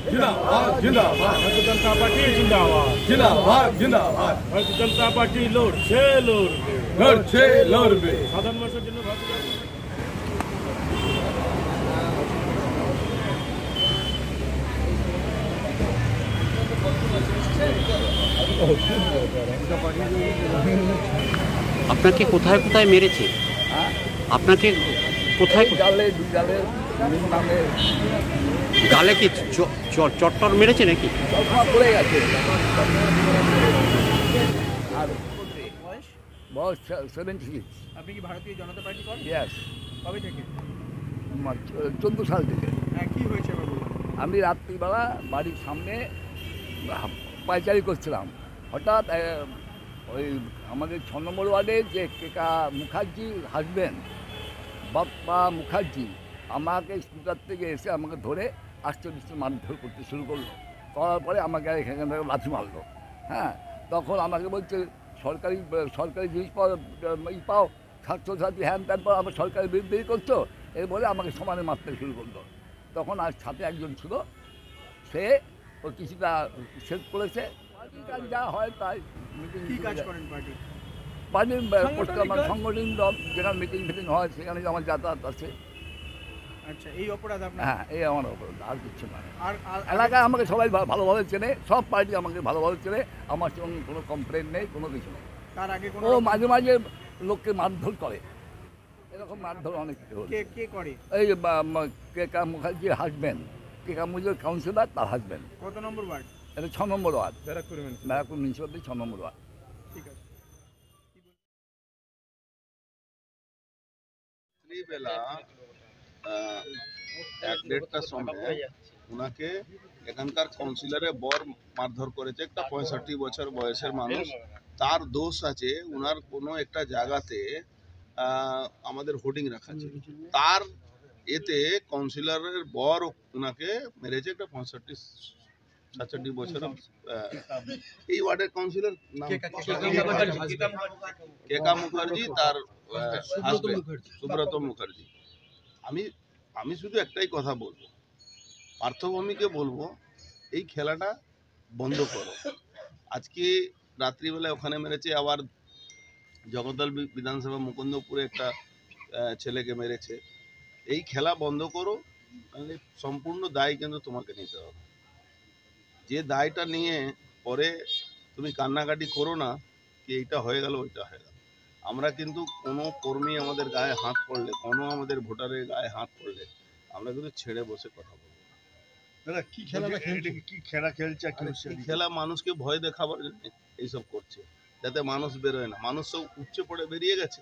जिंदाबाद जिंदाबाद भारतीय जनता पार्टी जिंदाबाद जिंदाबाद जिंदाबाद भारतीय जनता पार्टी লড়ছে লড়বে সাধারণ মানুষের জন্য আপনাকে কোথায় কোথায় মেরেছে? আপনাকে কোথায়? গালে কি চট্টর মেরেছে নাকি? বয়স 76। আপনি কি ভারতীয় জনতা পার্টি করেন? ইয়েস। কবে থেকে? 14 সাল থেকে। হ্যাঁ, কি হয়েছে? আমি রাত্রিবেলা বাড়ির সামনে পায়চারি করছিলাম, হঠাৎ ওই আমাদের 6 নম্বর ওয়ার্ডের যে কেকা মুখার্জির হাজব্যান্ড বাপ্পা মুখার্জি আমাকে স্কুটার থেকে এসে আমাকে ধরে আস্তে মারধর করতে শুরু করলো। করার পরে আমাকে এখান থেকে লাথি মারলো। হ্যাঁ, তখন আমাকে বলছে সরকারি জিনিস পাও, ছাত্রছাত্রী হ্যান ত্যান পাও, আমার সরকারের বিরুদ্ধেই করছো, এর বলে আমাকে সমানে মারতে শুরু করলো। তখন আর সাথে একজন ছিল, সে ও কিছুটা সেট করেছে। কাজ যা হয় তাই। কি কাজ করেন পার্টি? পার্টির আমার সংগঠন যেখানে মিটিং ফিটিং হয় সেখানে আমার যাতায়াত আছে। আচ্ছা, এই অপরাধ আপনার? হ্যাঁ, এই আমার অপরাধ, আর কিছু না। আর এলাকায় আমাকে সবাই ভালোভাবে চেনে, সব পার্টি আমাকে ভালোভাবে চেনে, আমার সঙ্গে কোনো কমপ্লেন নেই, কোনো কিছু নেই। তার আগে ও মাঝে মাঝে লোককে মারধর করে, এরকম মারধর অনেক কিছু। কে করে? এই কেকা মুখার্জির হাজব্যান্ড, কেকা মুখার্জির কাউন্সিলর, তার হাজব্যান্ড। কত নম্বর ওয়ার্ড? এটা 6 নম্বর ওয়ার্ড, ব্যারাকপুর মিউনিসিপালিটি 6 নম্বর ওয়ার্ড। ঠিক আছে। বেলা 1-1:30টার সময় ওনাকে এখানকার কাউন্সিলরে বর মারধর করেছে, একটা 65 বছর বয়সের মানুষ। তার দোষ আছে, ওনার কোনো একটা জায়গাতে আমাদের হোর্ডিং রাখা ছিল, তার এতে কাউন্সিলরের বর ওনাকে মেরেছে, একটা 65-66 বছর। এই ওয়ার্ডের কাউন্সিলর নাম কেকা মুখার্জি, তার সুব্রত মুখার্জি। আমি শুধু একটাই কথা বলবো, পার্থভূমিকে বলবো, এই খেলাটা বন্ধ করো। আজকে রাত্রিবেলা ওখানে মেরেছে, আবার জগদ্দল বিধানসভা মুকুন্দপুরে একটা ছেলেকে মেরেছে। এই খেলা বন্ধ করো, তাহলে সম্পূর্ণ দায় কিন্তু তোমাকে নিতে হবে। যে দায়টা নিয়ে পরে তুমি কান্নাকাটি করো না কি এইটা হয়ে গেল ওইটা হয়ে গেল। আমরা কিন্তু কোনো কর্মী আমাদের গায়ে হাত পড়লে, কোনো আমাদের ভোটারের গায়ে হাত পড়লে আমরা কিন্তু ছেড়ে বসে কথা বলবো না। কি খেলা মানুষকে ভয় দেখাবার জন্য এইসব করছে, যাতে মানুষ বেরোয় না। মানুষ সব উপচে পড়ে বেরিয়ে গেছে,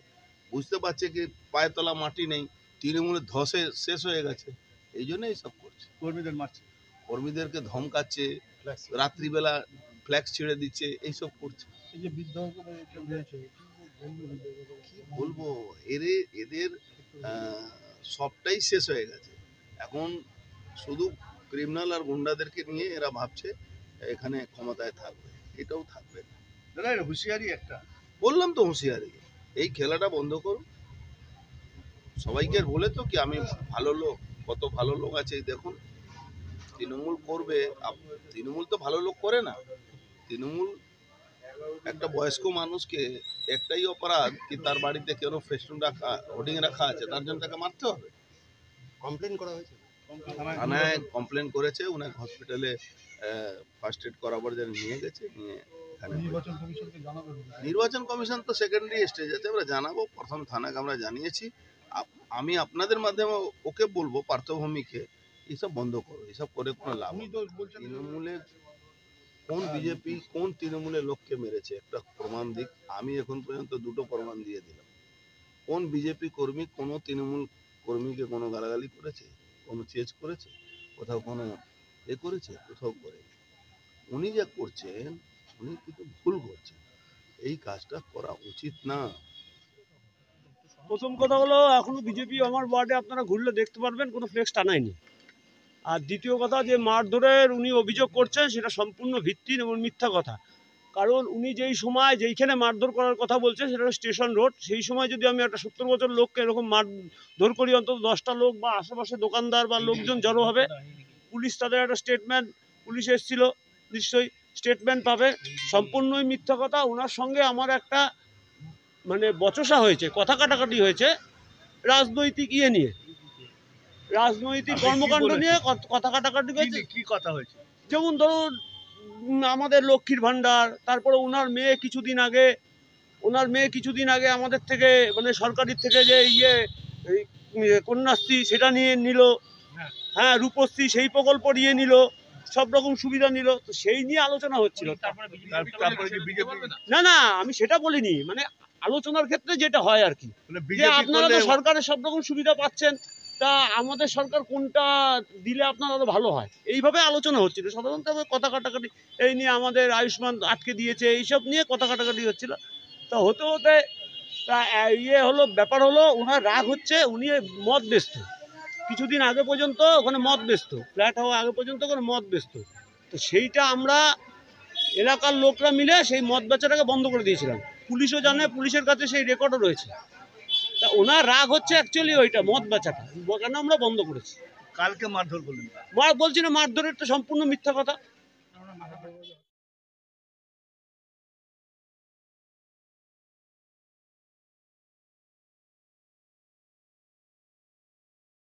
বুঝতে পারছে কি পায়ের তলা মাটি নেই, তৃণমূলের ধসে শেষ হয়ে গেছে, এই জন্য এইসব করছে। কর্মীদের মারছে, কর্মীদেরকে ধমকাচ্ছে, রাত্রিবেলা ফ্ল্যাক্স ছেড়ে দিচ্ছে, এইসব করছে। এই যে কি বলবো, এদের সবটাই শেষ হয়ে গেছে। এখন শুধু ক্রিমিনাল আর গুন্ডাদেরকে নিয়ে এরা ভাবছে এখানে ক্ষমতায় থাকবে, এটাও থাকবে না। দাদা এটা হুঁশিয়ারি একটা, বললাম তো হুঁশিয়ারি। এই খেলাটা বন্ধ করো। সবাইকে বলে তো কি আমি ভালো লোক, কত ভালো লোক আছে দেখুন। তৃণমূল করবে, তৃণমূল তো ভালো লোক করে না। তৃণমূল একটা বয়স্ক মানুষকে একটাই অপরাধ কি তার বাড়িতে কেন ফেস্টুন রাখা, হোর্ডিং রাখা আছে, তার জন্য তাকে মারতে হবে। কমপ্লেন করা হয়েছে, থানায় কমপ্লেন করেছে, ওনাকে হসপিটালে ফার্স্ট এড করাবার জন্য নিয়ে গেছে। নিয়ে নির্বাচন কমিশন তো সেকেন্ডারি স্টেজ আছে, আমরা জানাবো। প্রথম থানাকে আমরা জানিয়েছি। আমি আপনাদের মাধ্যমে ওকে বলবো, পার্থভূমিকে, এইসব বন্ধ করো, এইসব করে কোনো লাভ। তৃণমূলের কোন বিজেপি কোন তৃণমূলের লোককে মেরেছে একটা প্রমাণ দিক। আমি এখন পর্যন্ত 2টো প্রমাণ দিয়ে দিলাম। কোন বিজেপি কর্মী কোনো তৃণমূল কর্মীকে কোনো গালাগালি করেছে, কোনো চেজ করেছে, কোথাও কোনো করেছে, কোথাও করে। উনি যা করছেন উনি কিন্তু ভুল করছেন, এই কাজটা করা উচিত না। প্রথম কথা হলো, এখনো বিজেপি আমার ওয়ার্ডে আপনারা ঘুরলে দেখতে পারবেন কোনো ফ্লেক্স টানায়নি। আর দ্বিতীয় কথা, যে মারধরের উনি অভিযোগ করছেন সেটা সম্পূর্ণ ভিত্তিহীন এবং মিথ্যা কথা। কারণ উনি যেই সময় যেইখানে মারধর করার কথা বলছে সেটা হলো স্টেশন রোড। সেই সময় যদি আমি একটা 70 বছর লোককে এরকম মারধর করি, অন্তত 10টা লোক বা আশেপাশে দোকানদার বা লোকজন জড়ো হবে, পুলিশ তাদের একটা স্টেটমেন্ট, পুলিশ এসেছিল, নিশ্চয়ই স্টেটমেন্ট পাবে। সম্পূর্ণই মিথ্যা কথা। ওনার সঙ্গে আমার একটা মানে বচসা হয়েছে, কথা কাটাকাটি হয়েছে রাজনৈতিক ইয়ে নিয়ে, রাজনৈতিক কর্মকাণ্ড নিয়ে কথা কাটাকাটি হয়েছে। কি কথা হয়েছে? যেমন ধরুন আমাদের লক্ষ্মীর ভাণ্ডার, তারপরে ওনার মেয়ে কিছুদিন আগে আমাদের থেকে মানে সরকারের থেকে যে কন্যাশ্রী সেটা নিয়ে নিল, হ্যাঁ রূপশ্রী সেই প্রকল্প নিয়ে নিল, সব রকম সুবিধা নিল, তো সেই নিয়ে আলোচনা হচ্ছিল। না না, আমি সেটা বলিনি, মানে আলোচনার ক্ষেত্রে যেটা হয় আর কি, যে আপনারা তো সরকারের সব রকম সুবিধা পাচ্ছেন, তা আমাদের সরকার কোনটা দিলে আপনার আরো ভালো হয়, এইভাবে আলোচনা হচ্ছিল। সাধারণত কথা কাটাকাটি এই নিয়ে, আমাদের আয়ুষ্মান আটকে দিয়েছে, এইসব নিয়ে কথা কাটাকাটি হচ্ছিল। তা হতে হতে তা ব্যাপার হলো ওনার রাগ হচ্ছে, উনি মদ বেচত কিছুদিন আগে পর্যন্ত, ওখানে মদ বেচত, ফ্ল্যাট হওয়া আগে পর্যন্ত ওখানে মদ বেচত। তো সেইটা আমরা এলাকার লোকরা মিলে সেই মদ বেচাটাকে বন্ধ করে দিয়েছিলাম। পুলিশও জানে, পুলিশের কাছে সেই রেকর্ডও রয়েছে। তা ওনার রাগ হচ্ছে অ্যাকচুয়ালি ওইটা মদ বেচাটা, কেন আমরা বন্ধ করেছি। কালকে মারধর করলেন? বলছি না, মারধরের তো সম্পূর্ণ মিথ্যা কথা।